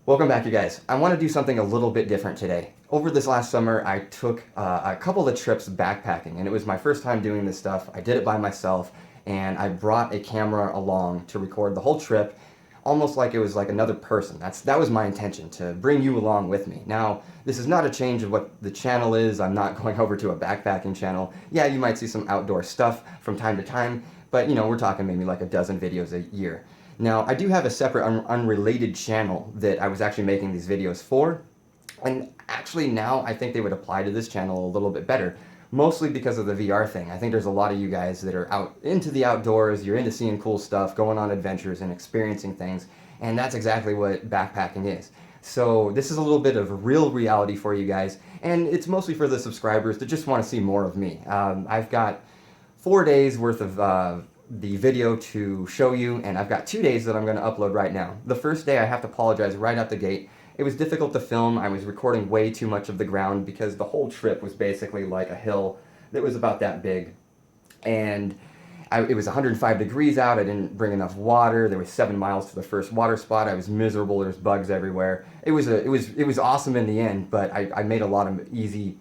Welcome back, you guys. I want to do something a little bit different today. Over this last summer, I took a couple of trips backpacking, and it was my first time doing this stuff. I did it by myself, and I brought a camera along to record the whole trip, almost like it was like another person. That was my intention, to bring you along with me. Now, this is not a change of what the channel is. I'm not going over to a backpacking channel. Yeah, you might see some outdoor stuff from time to time, but we're talking maybe like a dozen videos a year. Now, I do have a separate unrelated channel that I was actually making these videos for, and actually now I think they would apply to this channel a little bit better, mostly because of the VR thing. I think there's a lot of you guys that are out into the outdoors, you're into seeing cool stuff, going on adventures and experiencing things, and that's exactly what backpacking is. So this is a little bit of real reality for you guys, and it's mostly for the subscribers that just want to see more of me. I've got 4 days worth of the video to show you, and I've got 2 days that I'm going to upload right now. The first day, I have to apologize right out the gate. It was difficult to film. I was recording way too much of the ground because the whole trip was basically like a hill that was about that big, and it was 105 degrees out. I didn't bring enough water. There was 7 miles to the first water spot. I was miserable. There's bugs everywhere. It was awesome in the end, but I made a lot of easy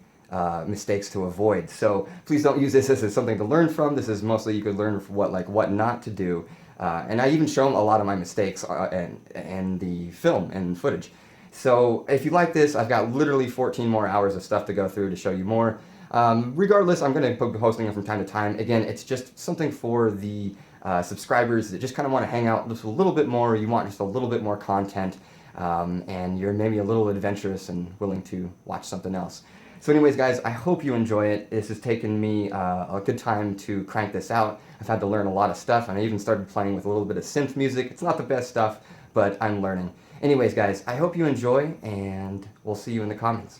mistakes to avoid. So please don't use this as something to learn from. This is mostly you could learn what not to do. And I even show them a lot of my mistakes and the film and footage. So if you like this, I've got literally 14 more hours of stuff to go through to show you more. Regardless, I'm going to be posting them from time to time. Again, it's just something for the subscribers that just kind of want to hang out just a little bit more. You want just a little bit more content, and you're maybe a little adventurous and willing to watch something else. So anyways, guys, I hope you enjoy it. This has taken me a good time to crank this out. I've had to learn a lot of stuff, and I even started playing with a little bit of synth music. It's not the best stuff, but I'm learning. Anyways, guys, I hope you enjoy, and we'll see you in the comments.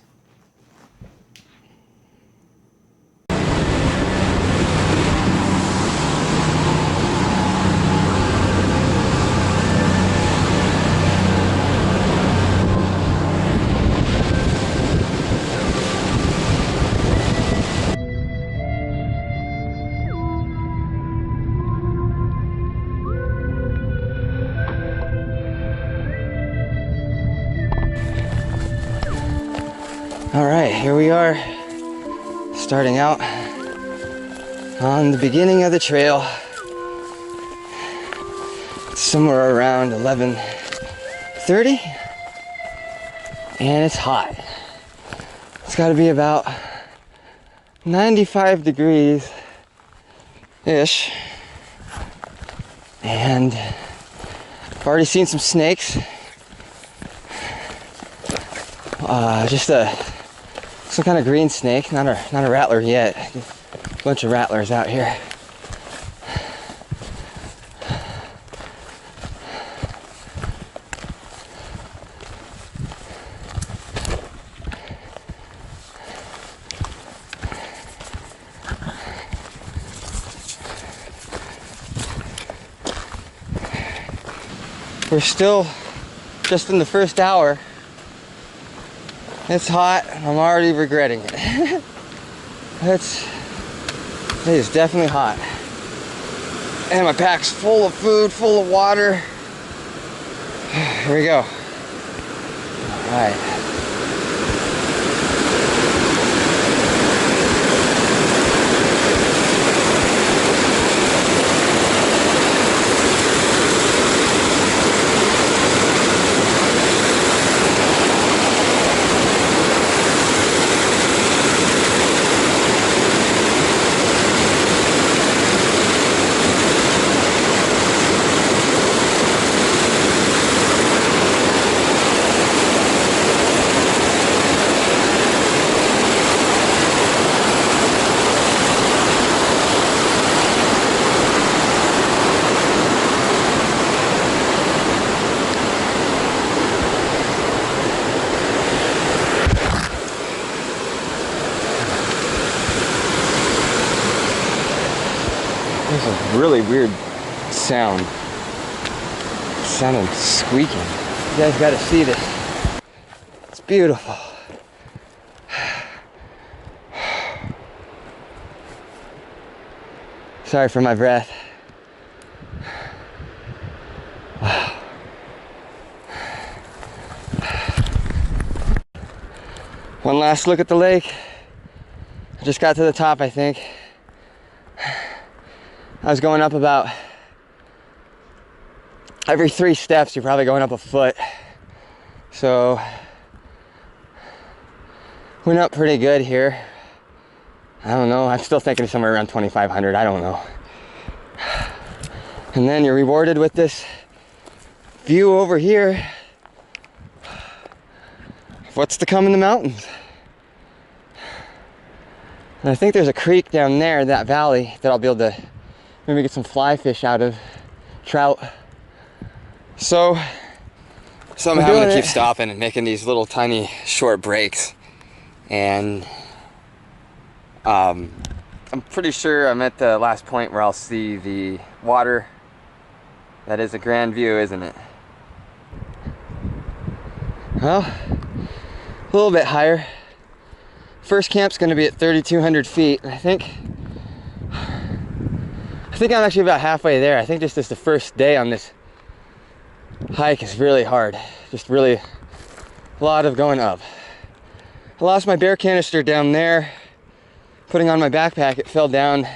All right, here we are, starting out on the beginning of the trail. It's somewhere around 11:30, and it's hot. It's got to be about 95 degrees-ish, and I've already seen some snakes. Just some kind of green snake, not a rattler yet. A bunch of rattlers out here. We're still just in the first hour. It's hot. I'm already regretting it. It is definitely hot. And my pack's full of food, full of water. Here we go. All right. There's a really weird sound. It sounded squeaking. You guys gotta see this. It's beautiful. Sorry for my breath. Wow. One last look at the lake. I just got to the top, I think. I was going up about every 3 steps, you're probably going up a foot. So, went up pretty good here. I don't know, I'm still thinking somewhere around 2,500, I don't know. And then you're rewarded with this view over here. What's to come in the mountains? And I think there's a creek down there in that valley that I'll be able to maybe get some fly fish out of, trout. So somehow I'm gonna keep stopping and making these little tiny short breaks. And I'm pretty sure I'm at the last point where I'll see the water. That is a grand view, isn't it? Well, a little bit higher. First camp's gonna be at 3,200 feet. I think I'm actually about halfway there. I think just the first day on this hike is really hard. Just really a lot of going up. I lost my bear canister down there. Putting on my backpack, it fell down.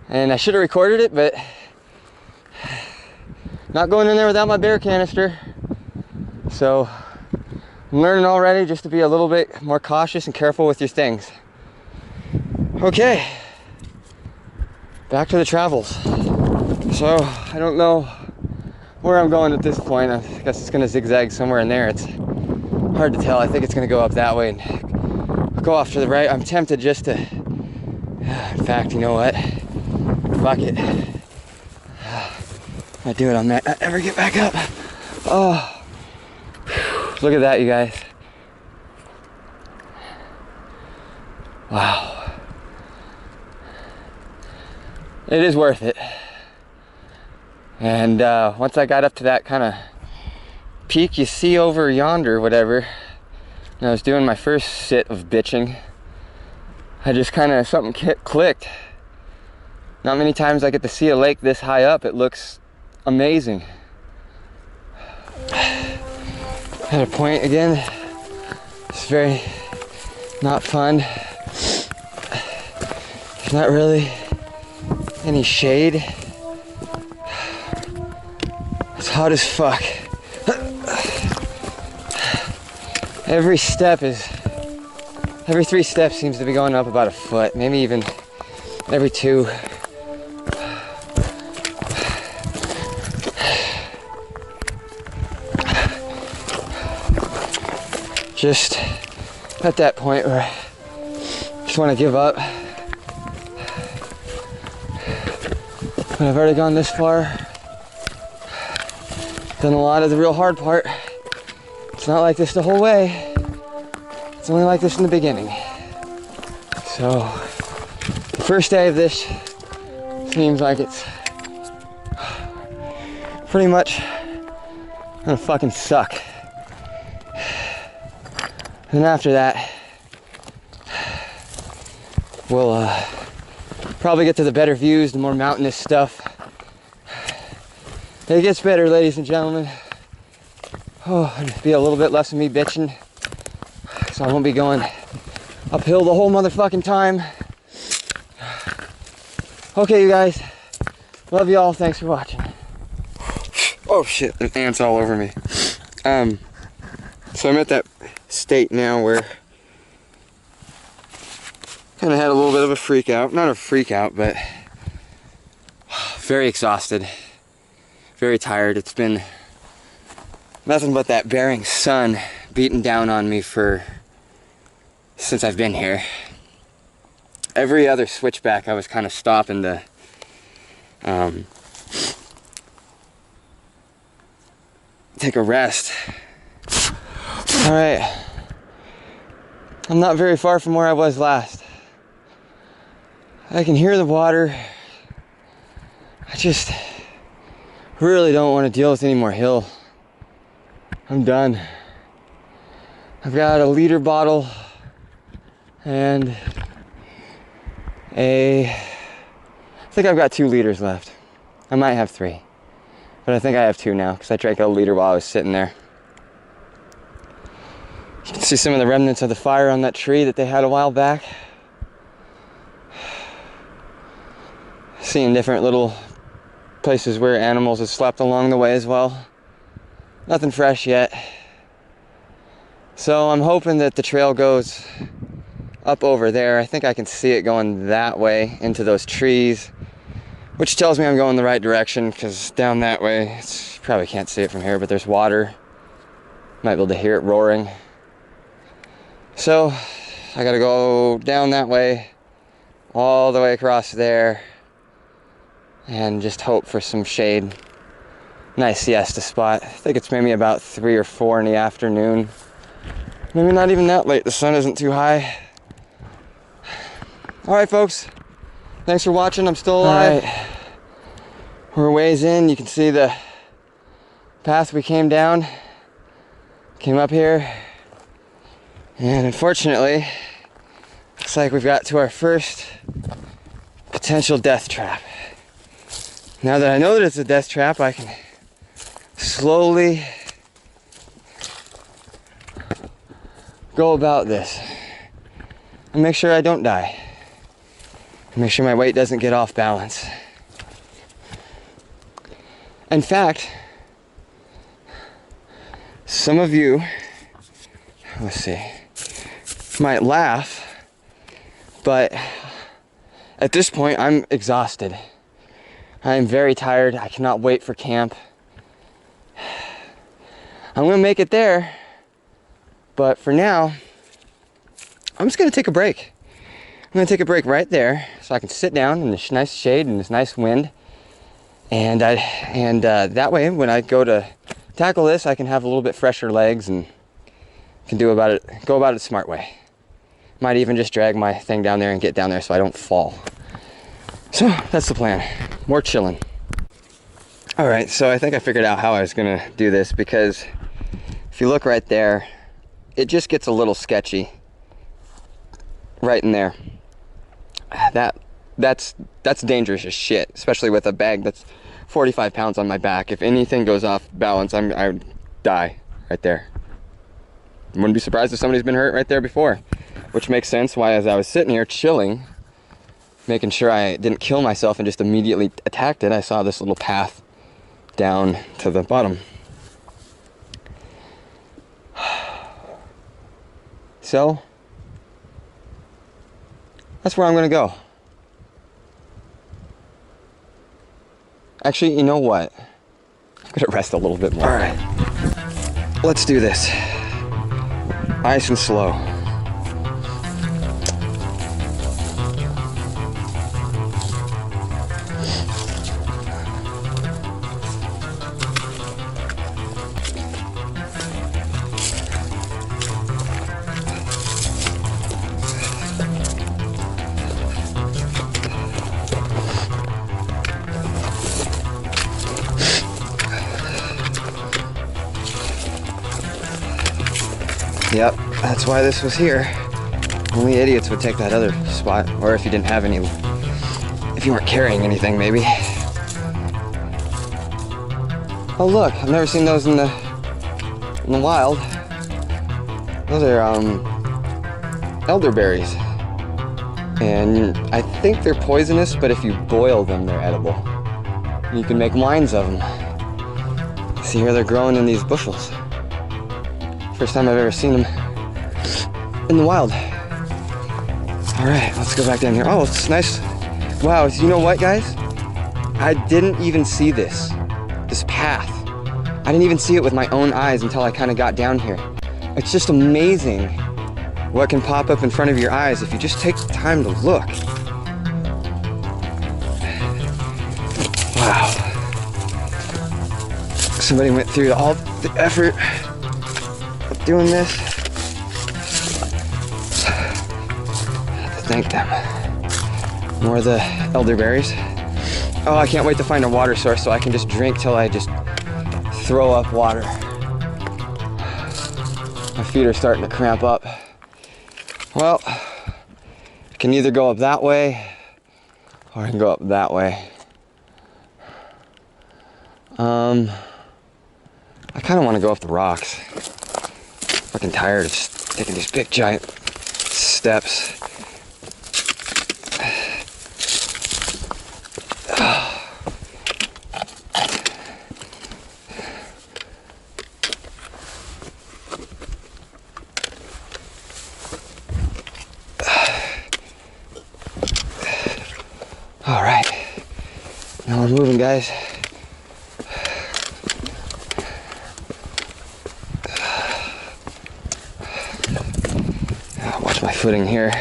And I should have recorded it, but not going in there without my bear canister. So I'm learning already just to be a little bit more cautious and careful with your things. Okay, back to the travels. So I don't know where I'm going at this point. I guess it's gonna zigzag somewhere in there. It's hard to tell. I think it's gonna go up that way and go off to the right. I'm tempted just to, in fact, you know what? Fuck it. I do it on that. I never get back up. Oh. Look at that, you guys. Wow. It is worth it. And once I got up to that kind of peak you see over yonder, whatever, and I was doing my first sit of bitching, I just kind of, something clicked. Not many times I get to see a lake this high up. It looks amazing. At a point again, it's very not fun. There's not really any shade. It's hot as fuck. Every 3 steps seems to be going up about a foot, maybe even every 2. Just at that point where I just want to give up. But I've already gone this far, done a lot of the real hard part. It's not like this the whole way. It's only like this in the beginning. So, the first day of this seems like it's pretty much gonna fucking suck. And after that, we'll probably get to the better views, the more mountainous stuff. It gets better, ladies and gentlemen. Oh, it'll be a little bit less of me bitching, so I won't be going uphill the whole motherfucking time. Okay, you guys. Love you all. Thanks for watching. Oh shit, there's ants all over me. So I'm at that state now where kind of had a little bit of a freak out. Not a freak out, but very exhausted, very tired. It's been nothing but that bearing sun beating down on me since I've been here. Every other switchback I was kind of stopping to take a rest. Alright, I'm not very far from where I was last. I can hear the water. I just really don't want to deal with any more hill. I'm done. I've got a liter bottle and I think I've got 2 liters left. I might have 3, but I think I have 2 now because I drank a liter while I was sitting there. You can see some of the remnants of the fire on that tree that they had a while back. Seeing different little places where animals have slept along the way as well. Nothing fresh yet. So I'm hoping that the trail goes up over there. I think I can see it going that way into those trees, which tells me I'm going the right direction, because down that way, you probably can't see it from here, but there's water. Might be able to hear it roaring. So I gotta go down that way, all the way across there, and just hope for some shade. Nice siesta spot. I think it's maybe about 3 or 4 in the afternoon. Maybe not even that late. The sun isn't too high. All right, folks. Thanks for watching. I'm still alive. All right. We're ways in. You can see the path we came down. Came up here. And unfortunately, looks like we've got to our first potential death trap. Now that I know that it's a death trap, I can slowly go about this and make sure I don't die. Make sure my weight doesn't get off balance. In fact, some of you, let's see, might laugh, but at this point I'm exhausted. I am very tired. I cannot wait for camp. I'm gonna make it there, but for now, I'm just gonna take a break. I'm gonna take a break right there so I can sit down in this nice shade and this nice wind. And that way, when I go to tackle this, I can have a little bit fresher legs and can go about it the smart way. Might even just drag my thing down there and get down there so I don't fall. So that's the plan. More chilling. All right, so I think I figured out how I was gonna do this, because if you look right there, it just gets a little sketchy right in there. That's dangerous as shit, especially with a bag that's 45 pounds on my back. If anything goes off balance, I would die right there. Wouldn't be surprised if somebody's been hurt right there before, which makes sense why, as I was sitting here chilling, making sure I didn't kill myself and just immediately attacked it, I saw this little path down to the bottom. So that's where I'm gonna go. Actually, you know what? I'm gonna rest a little bit more. All right, let's do this. Nice and slow. Yep, that's why this was here. Only idiots would take that other spot, or if you didn't have any, if you weren't carrying anything, maybe. Oh look, I've never seen those in the wild. Those are elderberries, and I think they're poisonous, but if you boil them, they're edible. You can make wines of them. See here, they're growing in these bushels. First time I've ever seen them in the wild. All right, let's go back down here. Oh, it's nice. Wow, you know what, guys? I didn't even see this path. I didn't even see it with my own eyes until I kind of got down here. It's just amazing what can pop up in front of your eyes if you just take the time to look. Wow. Somebody went through all the effort doing this. Thank them. More of the elderberries. Oh, I can't wait to find a water source so I can just drink till I just throw up water. My feet are starting to cramp up. Well, I can either go up that way or I can go up that way. I kind of want to go up the rocks. Fucking tired of taking these big giant steps. All right, now we're moving, guys. Watch my footing here.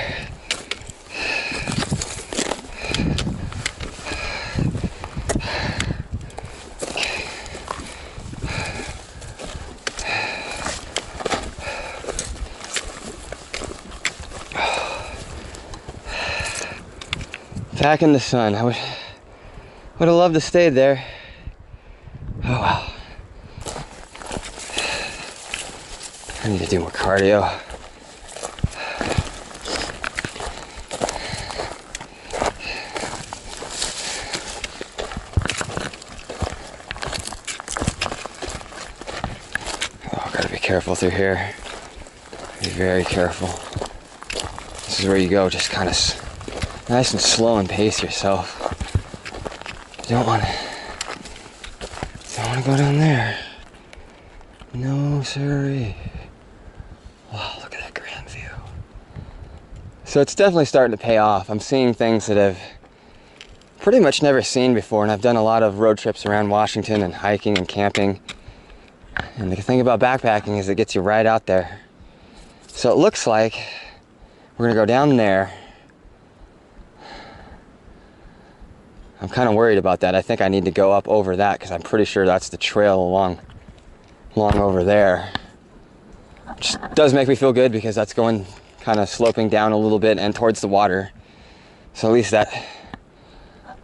Back in the sun. I would have loved to stay there. Oh well. I need to do more cardio. Oh, gotta be careful through here. Be very careful. This is where you go, just kind of nice and slow and pace yourself. You don't want to go down there. No, sirree. Wow, look at that grand view. So it's definitely starting to pay off. I'm seeing things that I've pretty much never seen before, and I've done a lot of road trips around Washington and hiking and camping. And the thing about backpacking is it gets you right out there. So it looks like we're gonna go down there. I'm kind of worried about that. I think I need to go up over that because I'm pretty sure that's the trail along over there. Which does make me feel good because that's going kind of sloping down a little bit and towards the water. So at least that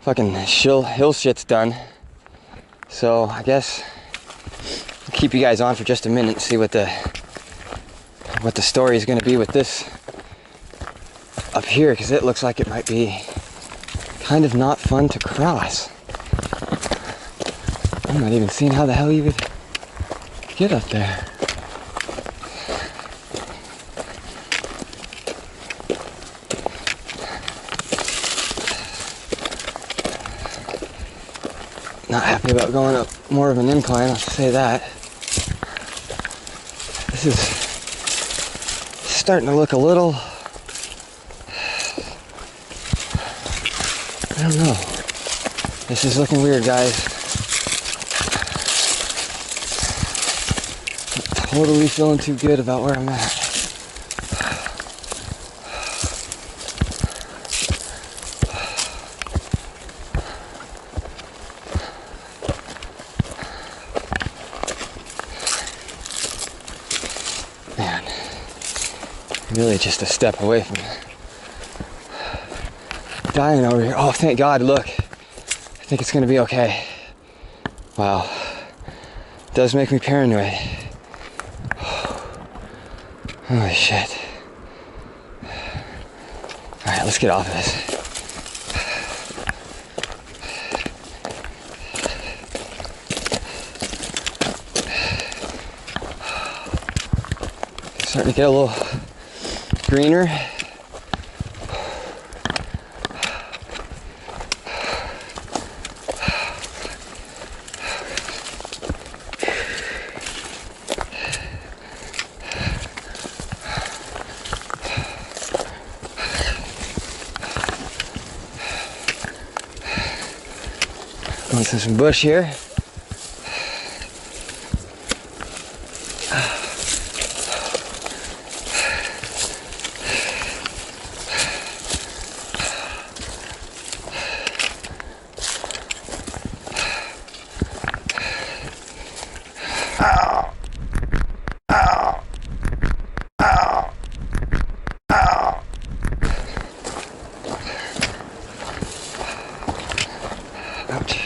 fucking hill shit's done. So I guess I'll keep you guys on for just a minute and see what the story is going to be with this up here, because it looks like it might be kind of not fun to cross. I'm not even seeing how the hell you would get up there. Not happy about going up more of an incline, I'll say that. This is starting to look a little, I don't know. This is looking weird, guys. Not totally feeling too good about where I'm at. Man, really just a step away from dying over here. Oh, thank God, look. I think it's gonna be okay. Wow. It does make me paranoid. Holy shit. Alright, let's get off of this. Starting to get a little greener. Going through some bush here. Ouch.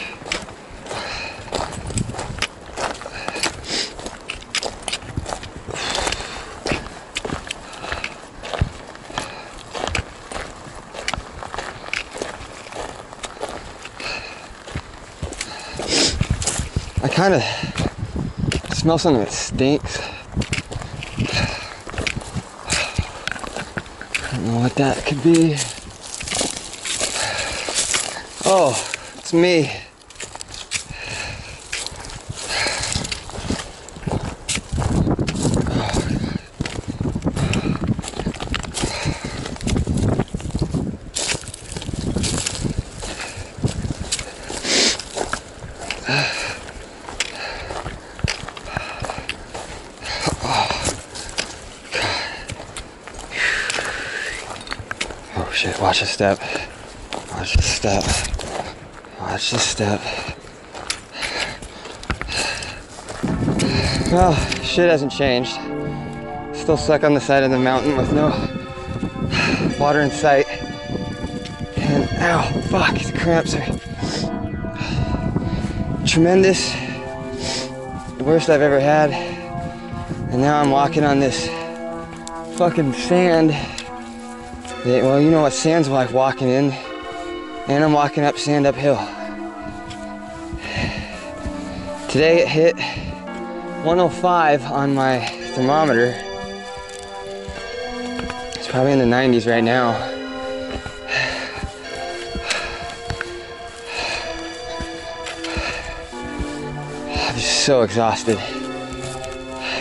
I kind of smell something that stinks. know what that could be. Oh, it's me. Oh shit, watch the step. Watch the step. Watch the step. Well, shit hasn't changed. Still stuck on the side of the mountain with no water in sight. And ow, fuck, the cramps are tremendous. The worst I've ever had. And now I'm walking on this fucking sand. Well, you know what sand's like walking in. And I'm walking up sand uphill. Today it hit 105 on my thermometer. It's probably in the 90s right now. I'm just so exhausted.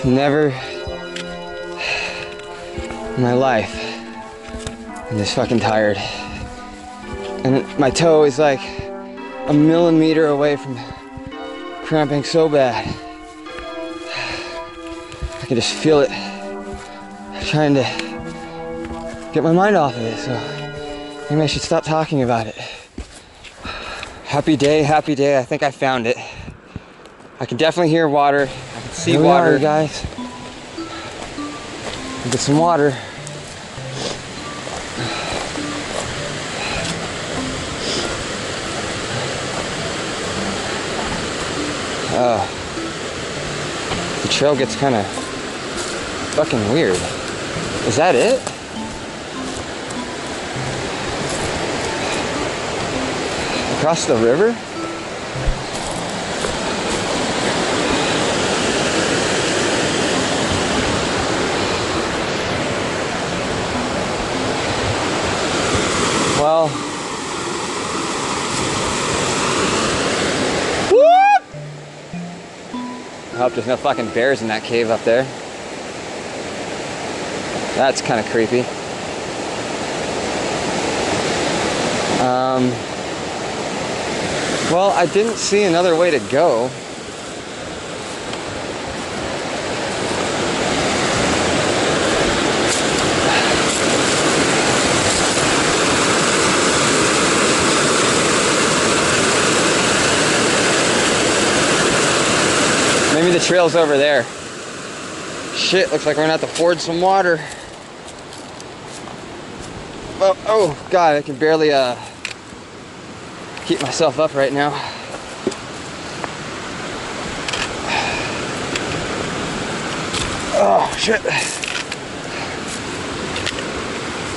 Never in my life I'm this fucking tired. And my toe is like a millimeter away from cramping so bad. I can just feel it. Trying to get my mind off of it, so maybe I should stop talking about it. Happy day, happy day. I think I found it. I can definitely hear water. I can see water. Here we are, guys. Get some water. The trail gets kind of fucking weird. Is that it? Across the river? Well, whoop! I hope there's no fucking bears in that cave up there. That's kind of creepy. Well, I didn't see another way to go. Maybe the trail's over there. Shit, looks like we're gonna have to ford some water. Oh God, I can barely keep myself up right now. Oh shit.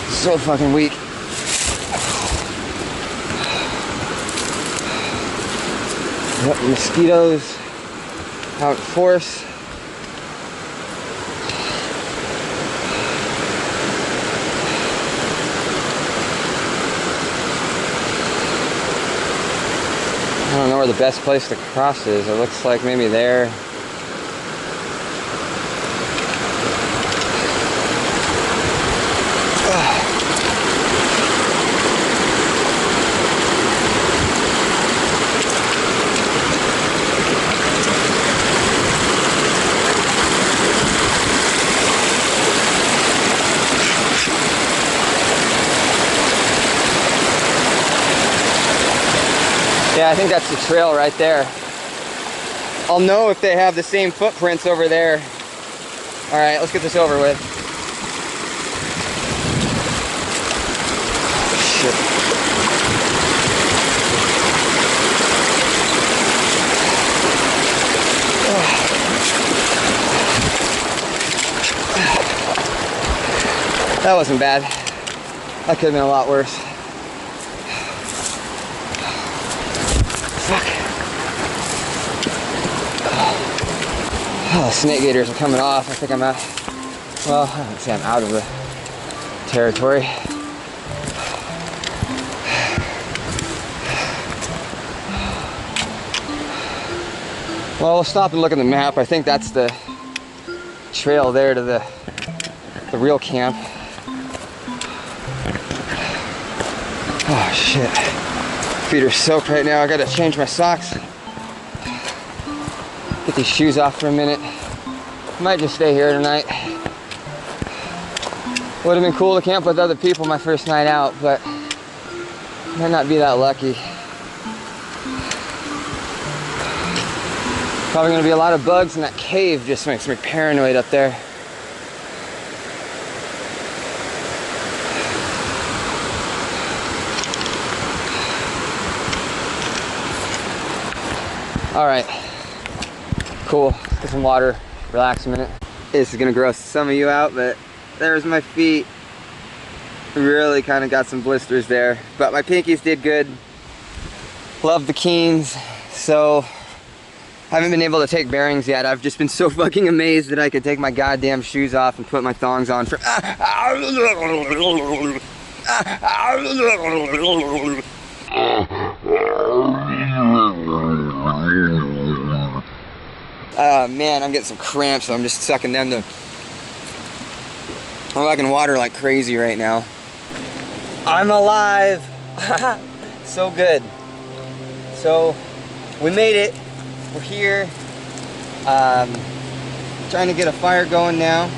So fucking weak. Yep, mosquitoes out in force. I don't know where the best place to cross is. It looks like maybe there. Yeah, I think that's the trail right there. I'll know if they have the same footprints over there. All right, let's get this over with. Shit. That wasn't bad. That could have been a lot worse. Fuck. Oh, the snake gators are coming off. I think I'm out. Well, I don't say I'm out of the territory. Well, we'll stop and look at the map. I think that's the trail there to the real camp. Oh shit. Feet are soaked right now. I gotta change my socks. Get these shoes off for a minute. Might just stay here tonight. Would have been cool to camp with other people my first night out, but might not be that lucky. Probably gonna be a lot of bugs, and that cave just makes me paranoid up there. All right, cool. Get some water, relax a minute. This is gonna gross some of you out, but there's my feet. Really kind of got some blisters there, but my pinkies did good. Love the Keens, so haven't been able to take bearings yet. I've just been so fucking amazed that I could take my goddamn shoes off and put my thongs on for oh man, I'm getting some cramps, so I'm just sucking them to. I'm fucking water like crazy right now. I'm alive. So good. So we made it. We're here. Trying to get a fire going now.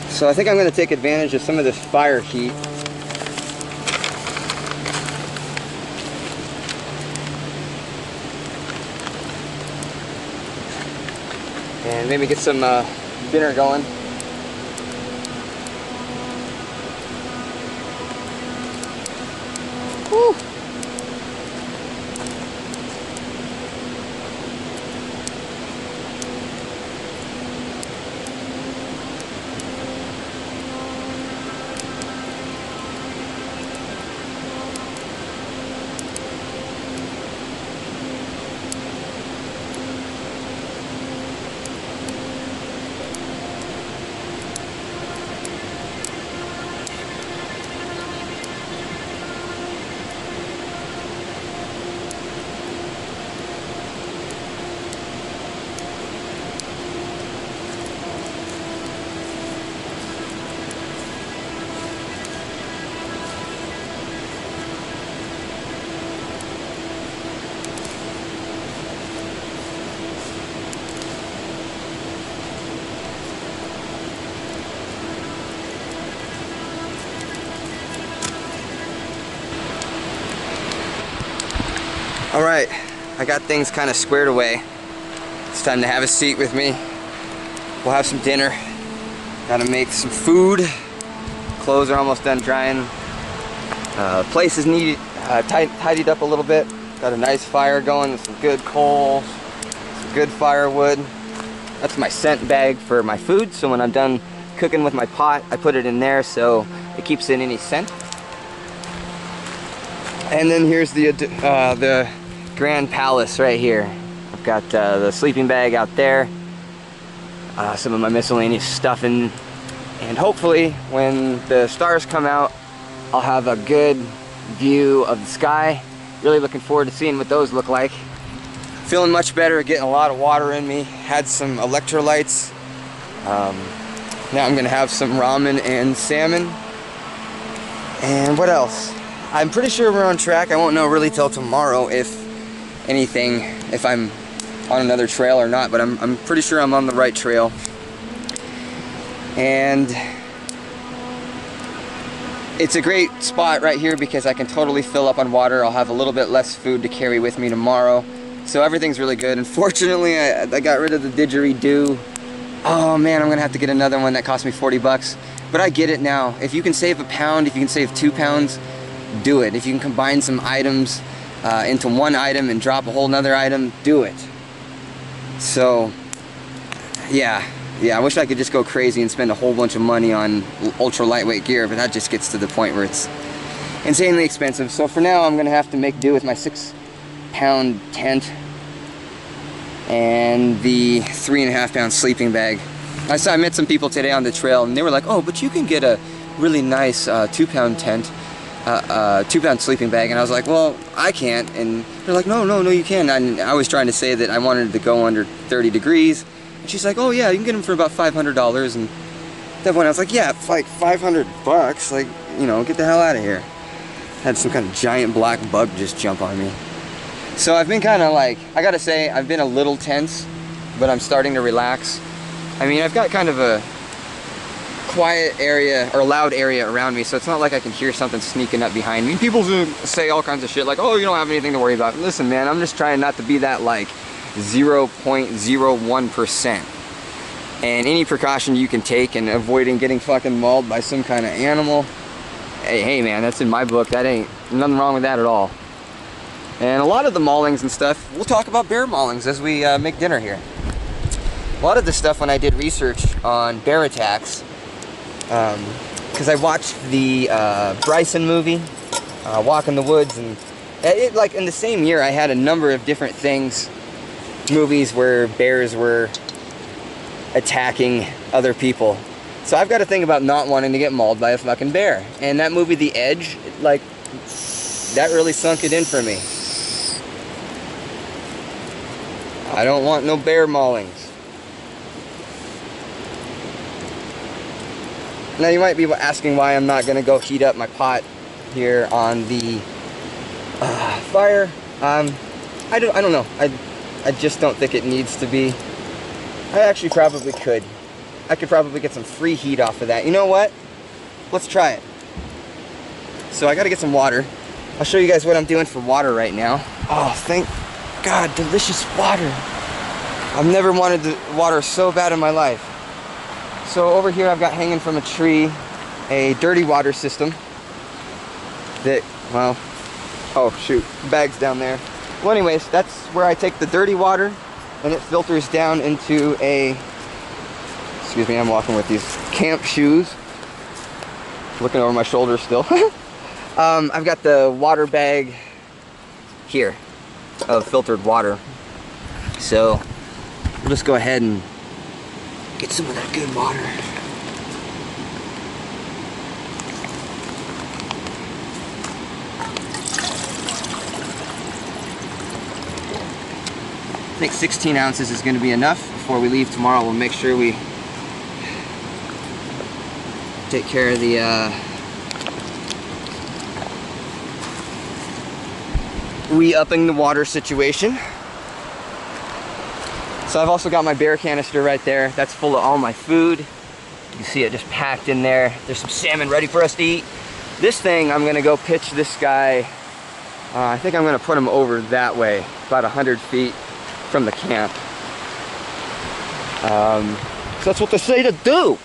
So I think I'm going to take advantage of some of this fire heat. And maybe get some dinner going. Woo. All right, I got things kind of squared away. It's time to have a seat with me. We'll have some dinner. Gotta make some food. Clothes are almost done drying. Place is needed, tidied up a little bit. Got a nice fire going with some good coals, some good firewood. That's my scent bag for my food, so when I'm done cooking with my pot, I put it in there so it keeps in any scent. And then here's the Grand Palace right here. I've got the sleeping bag out there, some of my miscellaneous stuff in, and hopefully when the stars come out, I'll have a good view of the sky. Really looking forward to seeing what those look like. Feeling much better, getting a lot of water in me. Had some electrolytes. Now I'm gonna have some ramen and salmon. And what else? I'm pretty sure we're on track. I won't know really till tomorrow if anything, if I'm on another trail or not, but I'm pretty sure I'm on the right trail. And it's a great spot right here because I can totally fill up on water. I'll have a little bit less food to carry with me tomorrow. So everything's really good. Unfortunately, I got rid of the didgeridoo. Oh man, I'm gonna have to get another one that cost me 40 bucks. But I get it now. If you can save a pound, if you can save 2 pounds, do it. If you can combine some items into one item and drop a whole nother item, do it. So, yeah, I wish I could just go crazy and spend a whole bunch of money on ultra lightweight gear, but that just gets to the point where it's insanely expensive. So for now, I'm gonna have to make do with my 6-pound tent and the 3.5-pound sleeping bag. I met some people today on the trail and they were like, oh, but you can get a really nice 2-pound tent, 2-pound sleeping bag. And I was like, well, I can't. And they're like, no, you can. And I was trying to say that I wanted to go under 30 degrees. And she's like, oh yeah, you can get them for about $500. And at that point I was like, yeah, it's like 500 bucks. Like, you know, get the hell out of here. Had some kind of giant black bug just jump on me. So I've been kind of like, I gotta say, I've been a little tense, but I'm starting to relax. I mean, I've got kind of a quiet area, or loud area around me, so it's not like I can hear something sneaking up behind me. People say all kinds of shit like, oh, you don't have anything to worry about. Listen, man, I'm just trying not to be that like 0.01%. And any precaution you can take in avoiding getting fucking mauled by some kind of animal, hey man, that's in my book. That ain't nothing wrong with that at all. And a lot of the maulings and stuff, we'll talk about bear maulings as we make dinner here. A lot of the stuff when I did research on bear attacks, because I watched the Bryson movie, Walk in the Woods, and it, like in the same year I had a number of different movies where bears were attacking other people. So I've got to think about not wanting to get mauled by a fucking bear. And that movie, The Edge, like, that really sunk it in for me. I don't want no bear maulings. Now you might be asking why I'm not going to go heat up my pot here on the fire. I don't know. I just don't think it needs to be. I actually probably could. I could probably get some free heat off of that. You know what? Let's try it. So I got to get some water. I'll show you guys what I'm doing for water right now. Oh, thank God, delicious water. I've never wanted the water so bad in my life. So over here I've got hanging from a tree a dirty water system that, well, oh shoot, the bag's down there. Well anyways, that's where I take the dirty water and it filters down into a, excuse me, I'm walking with these camp shoes. Looking over my shoulder still. I've got the water bag here of filtered water. So we'll just go ahead and get some of that good water. I think 16 ounces is going to be enough. Before we leave tomorrow, we'll make sure we take care of the re-upping the water situation. So I've also got my bear canister right there. That's full of all my food. You can see it just packed in there. There's some salmon ready for us to eat. This thing, I'm gonna go pitch this guy. I think I'm gonna put him over that way, about 100 feet from the camp. So that's what they say to do.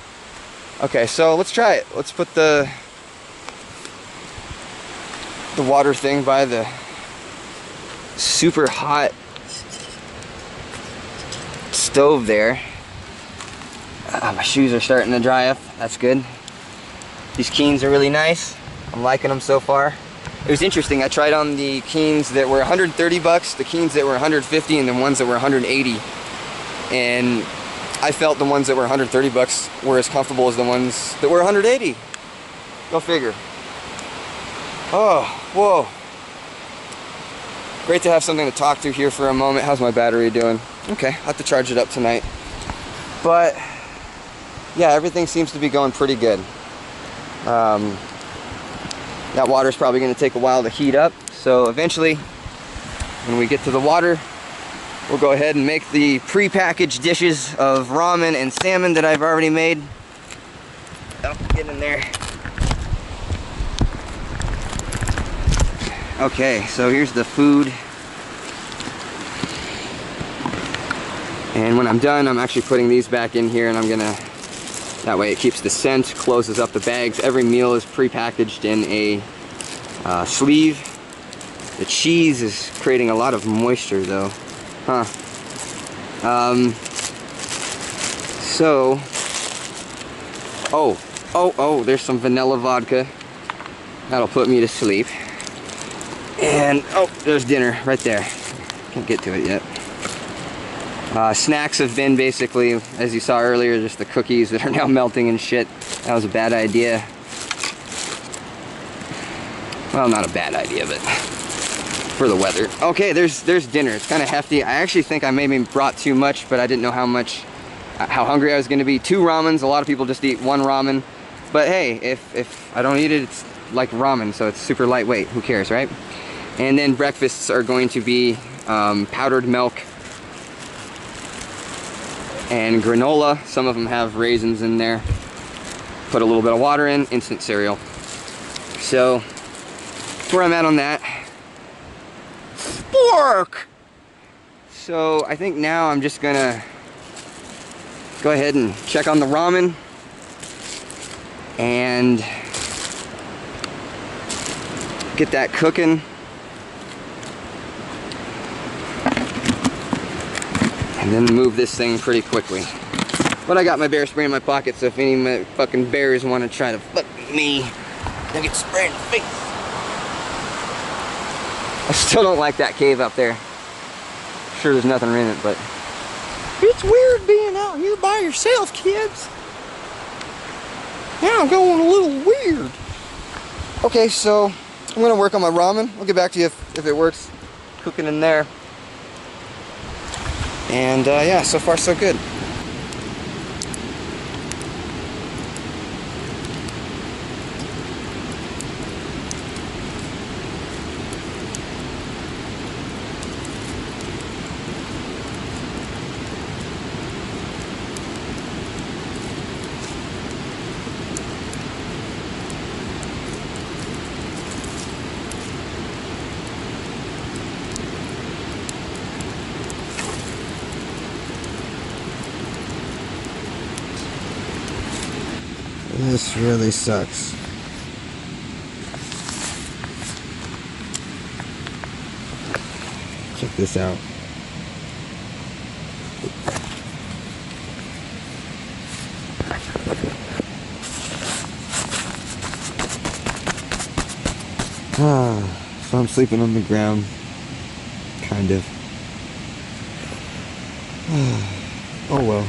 Okay, so let's try it. Let's put the water thing by the super hot stove there. My shoes are starting to dry up. That's good. These Keens are really nice. I'm liking them so far. It was interesting. I tried on the Keens that were 130 bucks, the Keens that were 150, and the ones that were 180. And I felt the ones that were 130 bucks were as comfortable as the ones that were 180. Go figure. Oh, whoa. Great to have something to talk to here for a moment. How's my battery doing? Okay, I'll have to charge it up tonight. But yeah, everything seems to be going pretty good. That water's probably going to take a while to heat up. So eventually, when we get to the water, we'll go ahead and make the pre-packaged dishes of ramen and salmon that I've already made. Oh, get in there. Okay, so here's the food. And when I'm done, I'm actually putting these back in here, and I'm gonna, that way it keeps the scent, closes up the bags. Every meal is pre-packaged in a sleeve. The cheese is creating a lot of moisture though. Huh. So, oh, there's some vanilla vodka. That'll put me to sleep. And, oh, there's dinner right there. Can't get to it yet. Snacks have been basically, as you saw earlier, just the cookies that are now melting and shit. That was a bad idea. Well, not a bad idea, but for the weather. Okay, there's dinner. It's kind of hefty. I actually think I maybe brought too much, but I didn't know how hungry I was going to be. 2 ramens. A lot of people just eat 1 ramen. But hey, if I don't eat it, it's like ramen, so it's super lightweight. Who cares, right? And then breakfasts are going to be powdered milk and granola. Some of them have raisins in there. Put a little bit of water in, instant cereal. So, that's where I'm at on that. Spork! So, I think now I'm just gonna go ahead and check on the ramen and get that cooking. And then move this thing pretty quickly. But I got my bear spray in my pocket, so if any of my fucking bears want to try to fuck me, they'll get sprayed in the face. I still don't like that cave up there. Sure there's nothing in it, but it's weird being out here by yourself, kids. Now I'm going a little weird. Okay, so I'm gonna work on my ramen. I'll get back to you if it works cooking in there. And yeah, so far so good. This really sucks. Check this out. So I'm sleeping on the ground. Kind of. Oh well.